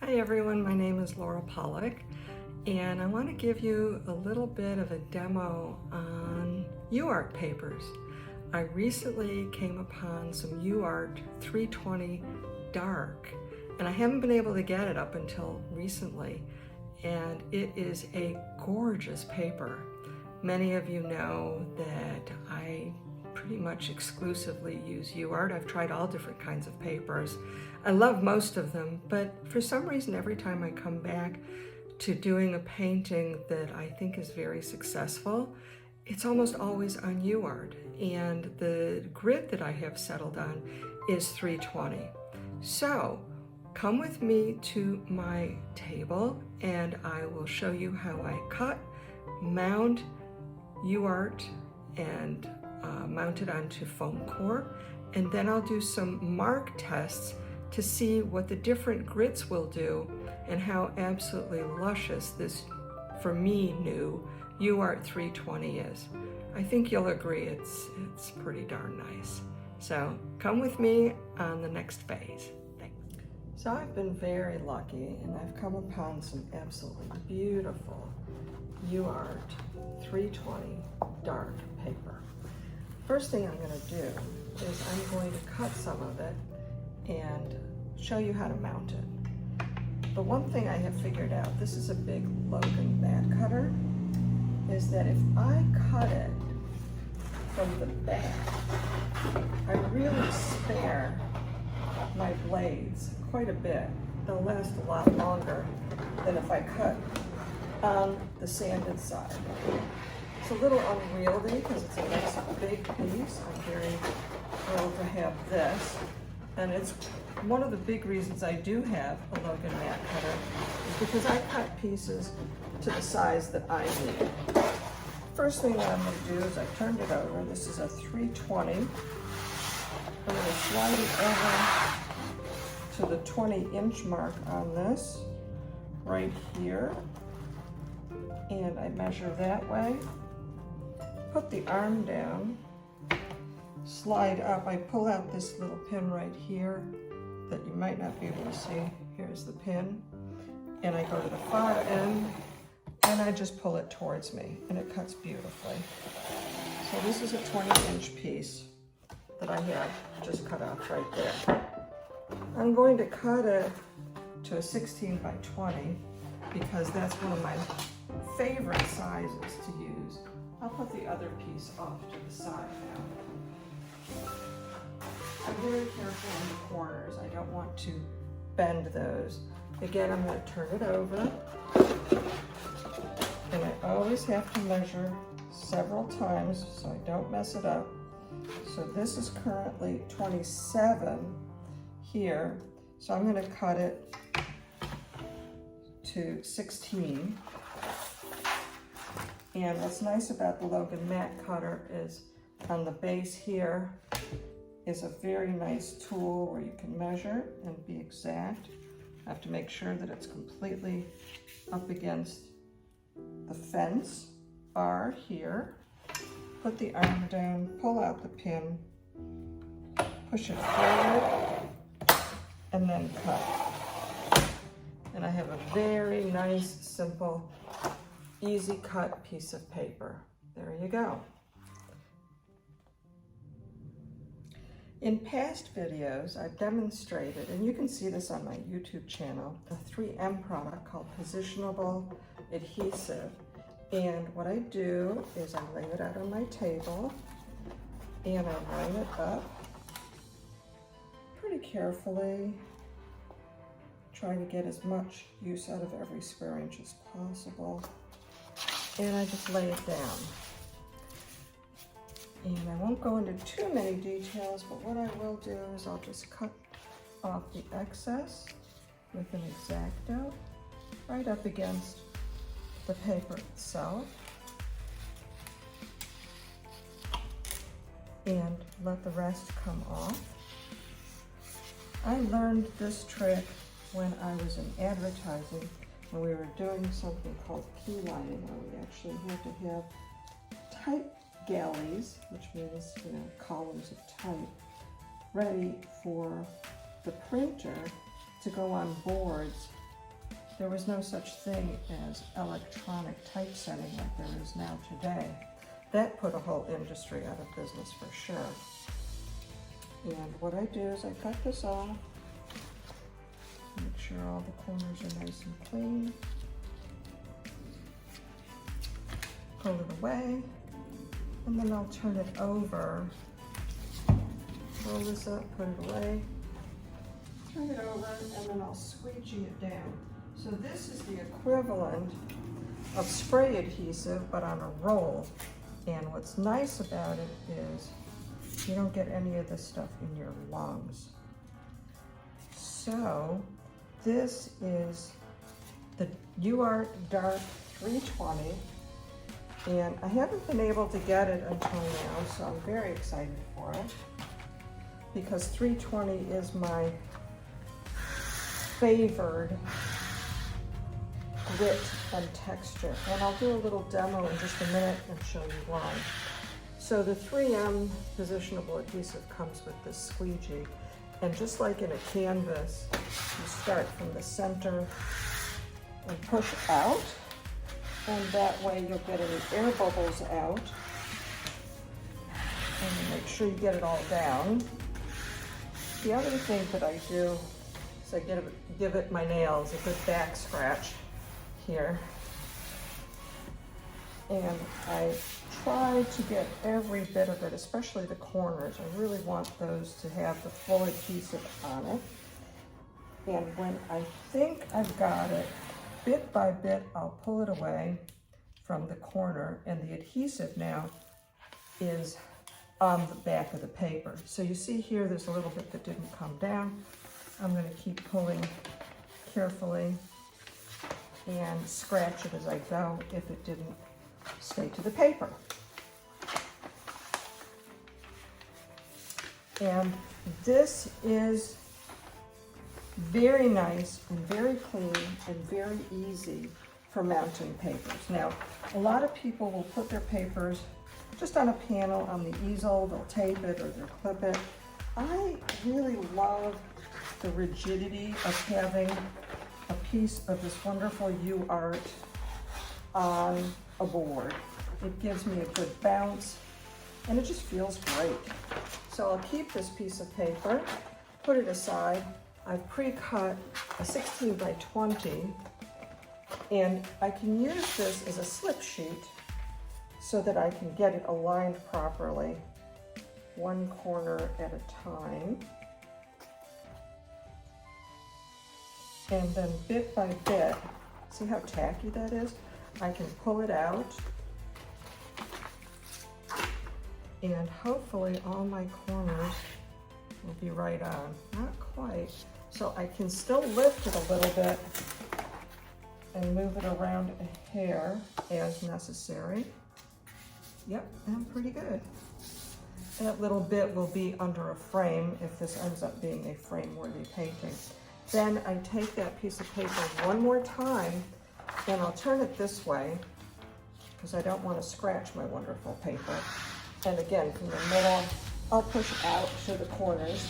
Hi everyone, my name is Laura Pollock and I want to give you a little bit of a demo on Uart papers. I recently came upon some Uart 320 dark and I haven't been able to get it up until recently, and it is a gorgeous paper. Many of you know that I pretty much exclusively use Uart. I've tried all different kinds of papers. I love most of them, but for some reason every time I come back to doing a painting that I think is very successful, it's almost always on Uart, and the grid that I have settled on is 320. So come with me to my table and I will show you how I cut, mount Uart, and mount it onto foam core, and then I'll do some mark tests to see what the different grits will do and how absolutely luscious this, for me, new Uart 320 is. I think you'll agree it's pretty darn nice. So come with me on the next phase. Thanks. So I've been very lucky and I've come upon some absolutely beautiful Uart 320 dark paper. First thing I'm going to do is I'm going to cut some of it and show you how to mount it. The one thing I have figured out, this is a big Logan mat cutter, is that if I cut it from the back, I really spare my blades quite a bit. They'll last a lot longer than if I cut on the sanded side. It's a little unwieldy because it's a nice big piece. I'm very thrilled to have this. And it's one of the big reasons I do have a Logan mat cutter is because I cut pieces to the size that I need. First thing that I'm going to do is I've turned it over. This is a 320. I'm going to slide it over to the 20-inch mark on this right here. And I measure that way. Put the arm down, slide up. I pull out this little pin right here that you might not be able to see. Here's the pin. And I go to the far end and I just pull it towards me and it cuts beautifully. So this is a 20-inch piece that I have just cut off right there. I'm going to cut it to a 16 by 20 because that's one of my favorite sizes to use. I'll put the other piece off to the side now. I'm very careful on the corners. I don't want to bend those. Again, I'm going to turn it over. And I always have to measure several times so I don't mess it up. So this is currently 27 here. So I'm going to cut it to 16. And what's nice about the Logan mat cutter is on the base here is a very nice tool where you can measure and be exact. I have to make sure that it's completely up against the fence bar here. Put the arm down, pull out the pin, push it forward, and then cut. And I have a very nice, simple, easy cut piece of paper. There you go. In past videos, I've demonstrated, and you can see this on my YouTube channel, a 3M product called Positionable Adhesive. And what I do is I lay it out on my table and I line it up pretty carefully, trying to get as much use out of every square inch as possible. And I just lay it down. And I won't go into too many details, but what I will do is I'll just cut off the excess with an X-Acto right up against the paper itself. And let the rest come off. I learned this trick when I was in advertising, when we were doing something called key lining, where we actually had to have type galleys, which means, columns of type, ready for the printer to go on boards there was no such thing as electronic typesetting like there is now today. That put a whole industry out of business for sure. And what I do is I cut this off, make sure all the corners are nice and clean, pull it away, and then I'll turn it over, roll this up, put it away, turn it over, and then I'll squeegee it down. So this is the equivalent of spray adhesive, but on a roll. And what's nice about it is you don't get any of this stuff in your lungs. So this is the Uart Dark 320, and I haven't been able to get it until now, so I'm very excited for it, because 320 is my favored grit and texture. And I'll do a little demo in just a minute and show you why. So the 3M positionable adhesive comes with this squeegee, and just like in a canvas, you start from the center and push out, and that way you'll get any air bubbles out. And make sure you get it all down. The other thing that I do is I give it my nails a good back scratch here. And I try to get every bit of it, especially the corners. I really want those to have the full adhesive on it. And when I think I've got it, bit by bit, I'll pull it away from the corner, and the adhesive now is on the back of the paper. So you see here, there's a little bit that didn't come down. I'm going to keep pulling carefully and scratch it as I go if it didn't stay to the paper. And this is very nice and very clean and very easy for mounting papers. Now, a lot of people will put their papers just on a panel on the easel, they'll tape it or they'll clip it. I really love the rigidity of having a piece of this wonderful Uart on a board. It gives me a good bounce and it just feels great. So I'll keep this piece of paper, put it aside. I've pre-cut a 16 by 20, and I can use this as a slip sheet so that I can get it aligned properly, one corner at a time. And then bit by bit, see how tacky that is? I can pull it out, and hopefully all my corners will be right on. Not quite. So I can still lift it a little bit and move it around a hair as necessary. Yep, and pretty good. That little bit will be under a frame if this ends up being a frame-worthy painting. Then I take that piece of paper one more time and I'll turn it this way because I don't want to scratch my wonderful paper. And again, from the middle, I'll push out to the corners.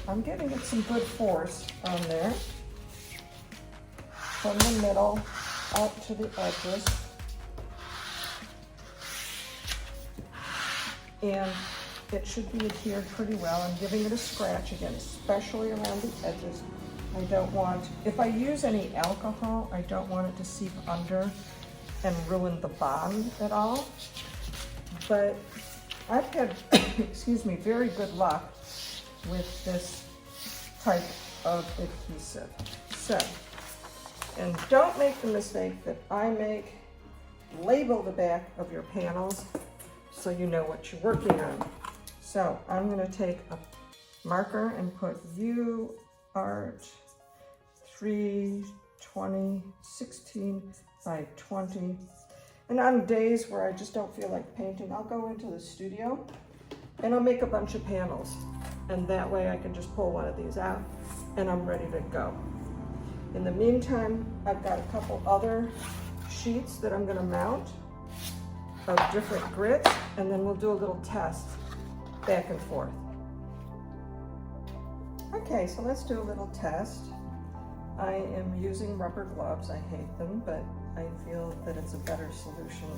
I'm giving it some good force on there. From the middle out to the edges. And it should be adhered pretty well. I'm giving it a scratch again, especially around the edges. I don't want, if I use any alcohol, I don't want it to seep under and ruin the bond at all. But I've had, excuse me, very good luck with this type of adhesive. So, and don't make the mistake that I make. Label the back of your panels so you know what you're working on. So I'm going to take a marker and put Uart 320 16 by 20. And on days where I just don't feel like painting, I'll go into the studio and I'll make a bunch of panels. And that way I can just pull one of these out and I'm ready to go. In the meantime, I've got a couple other sheets that I'm going to mount of different grits, and then we'll do a little test back and forth. Okay, so let's do a little test. I am using rubber gloves. I hate them, but I feel that it's a better solution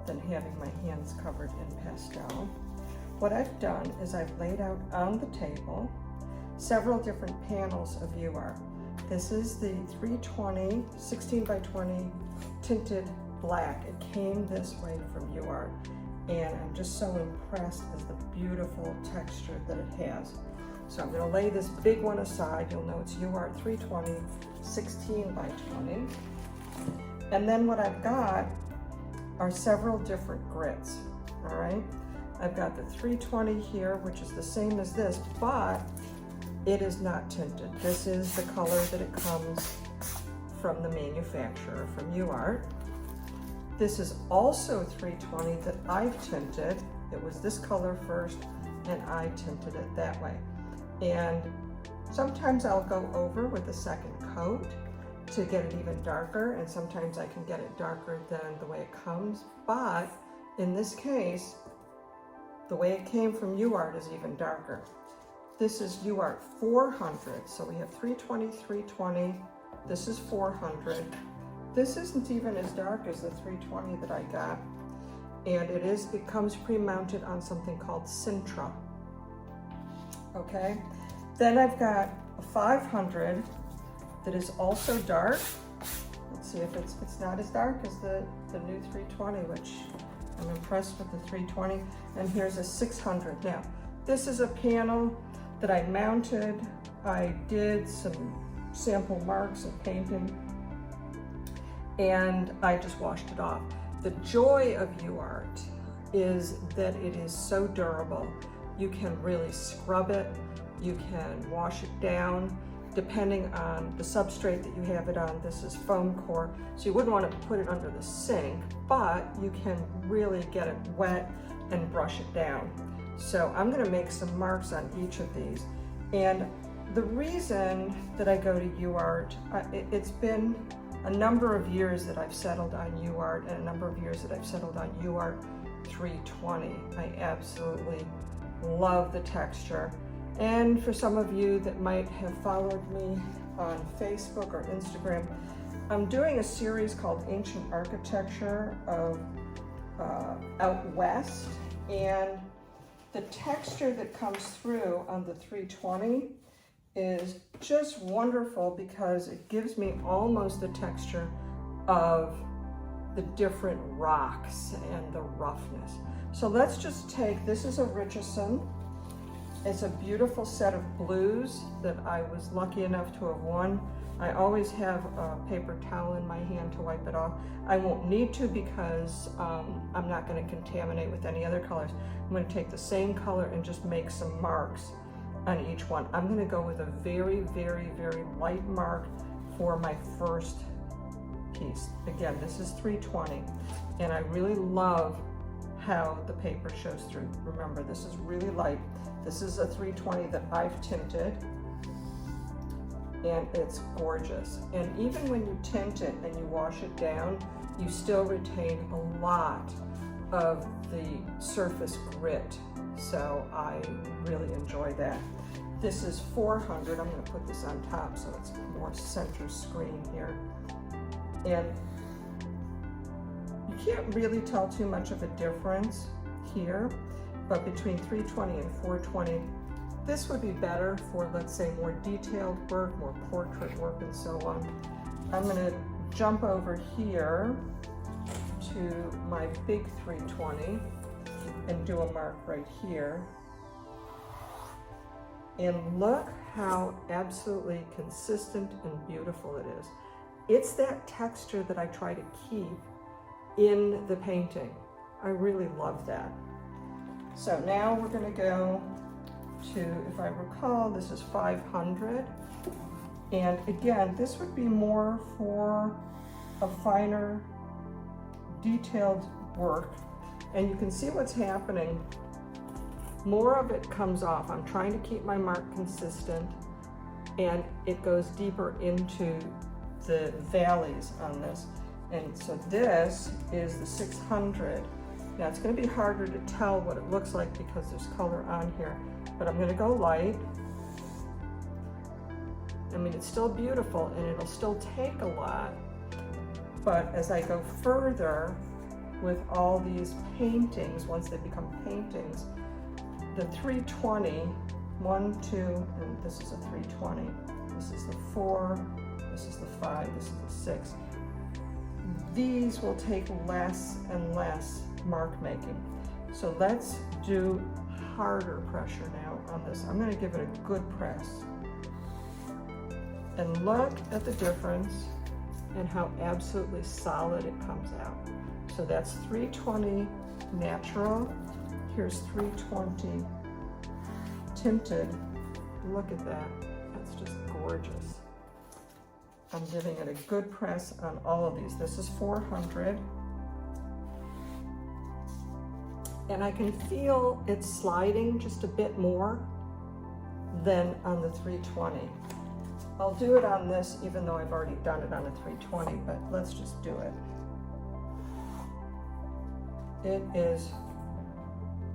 than having my hands covered in pastel. What I've done is I've laid out on the table several different panels of Uart. This is the 320 16 by 20 tinted black. It came this way from Uart, and I'm just so impressed with the beautiful texture that it has. So I'm going to lay this big one aside. You'll know it's Uart 320 16 by 20. And then what I've got are several different grits, all right? I've got the 320 here, which is the same as this, but it is not tinted. This is the color that it comes from the manufacturer, from Uart. This is also 320 that I've tinted. It was this color first, and I tinted it that way. And sometimes I'll go over with a second coat to get it even darker, and sometimes I can get it darker than the way it comes. But in this case, the way it came from Uart is even darker. This is Uart 400, so we have 320, 320. This is 400. This isn't even as dark as the 320 that I got, and it comes pre-mounted on something called Sintra. Okay, then I've got a 500 that is also dark. Let's see if it's not as dark as the new 320, which I'm impressed with the 320. And here's a 600. Now, this is a panel that I mounted. I did some sample marks and painting, and I just washed it off. The joy of Uart is that it is so durable. You can really scrub it, you can wash it down, depending on the substrate that you have it on. This is foam core, so you wouldn't want to put it under the sink, but you can really get it wet and brush it down. So I'm going to make some marks on each of these. And the reason that I go to Uart, it's been a number of years that I've settled on Uart, and a number of years that I've settled on Uart 320. I absolutely love the texture. And for some of you that might have followed me on Facebook or Instagram, I'm doing a series called Ancient Architecture of out west, and the texture that comes through on the 320 is just wonderful because it gives me almost the texture of the different rocks and the roughness. So let's just take, this is a Richardson. It's a beautiful set of blues that I was lucky enough to have won. I always have a paper towel in my hand to wipe it off. I won't need to because I'm not going to contaminate with any other colors. I'm going to take the same color and just make some marks on each one. I'm going to go with a very, very, very light mark for my first piece. Again, this is 320, and I really love how the paper shows through. Remember, this is really light. This is a 320 that I've tinted, and it's gorgeous. And even when you tint it and you wash it down, you still retain a lot of the surface grit. So I really enjoy that. This is 400. I'm going to put this on top so it's more center screen here. And you can't really tell too much of a difference here, but between 320 and 420, this would be better for, let's say, more detailed work, more portrait work, and so on. I'm going to jump over here to my big 320 and do a mark right here. And look how absolutely consistent and beautiful it is. It's that texture that I try to keep in the painting. I really love that. So now we're going to go to, if I recall, this is 500. And again, this would be more for a finer, detailed work. And you can see what's happening. More of it comes off. I'm trying to keep my mark consistent, and it goes deeper into the valleys on this. And so this is the 600. Now it's going to be harder to tell what it looks like because there's color on here, but I'm going to go light, I mean, it's still beautiful and it'll still take a lot, but as I go further with all these paintings, once they become paintings, the 320, 1, 2, and this is a 320, this is the 4, this is the 5, this is the 6. These will take less and less mark making. So let's do harder pressure now on this. I'm going to give it a good press. And look at the difference and how absolutely solid it comes out. So that's 320 natural. Here's 320 tinted. Look at that. That's just gorgeous. I'm giving it a good press on all of these. This is 400. And I can feel it sliding just a bit more than on the 320. I'll do it on this even though I've already done it on a 320, but let's just do it. It is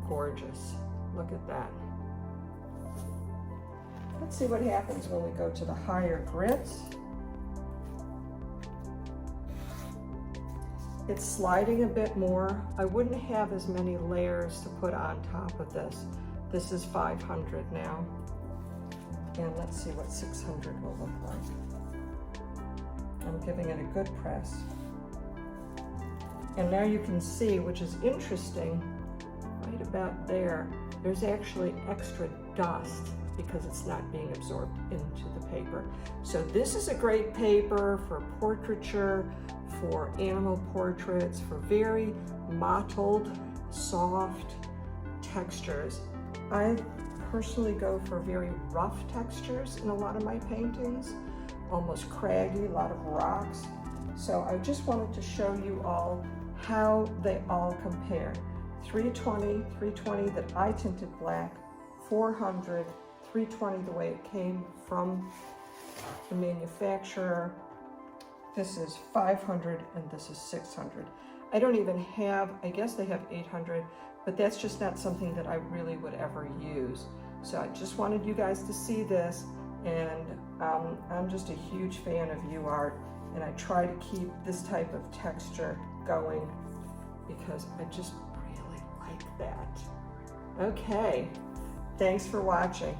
gorgeous. Look at that. Let's see what happens when we go to the higher grits. It's sliding a bit more. I wouldn't have as many layers to put on top of this. This is 500 now. And let's see what 600 will look like. I'm giving it a good press. And now you can see, which is interesting, right about there, there's actually extra dust because it's not being absorbed into the paper. So this is a great paper for portraiture, for animal portraits, for very mottled, soft textures. I personally go for very rough textures in a lot of my paintings, almost craggy, a lot of rocks. So I just wanted to show you all how they all compare. 320 that I tinted black, 400, 320 the way it came from the manufacturer. This is 500 and this is 600. I don't even have, I guess they have 800, but that's just not something that I really would ever use. So I just wanted you guys to see this, and I'm just a huge fan of Uart, and I try to keep this type of texture going because I just really like that. Okay, thanks for watching.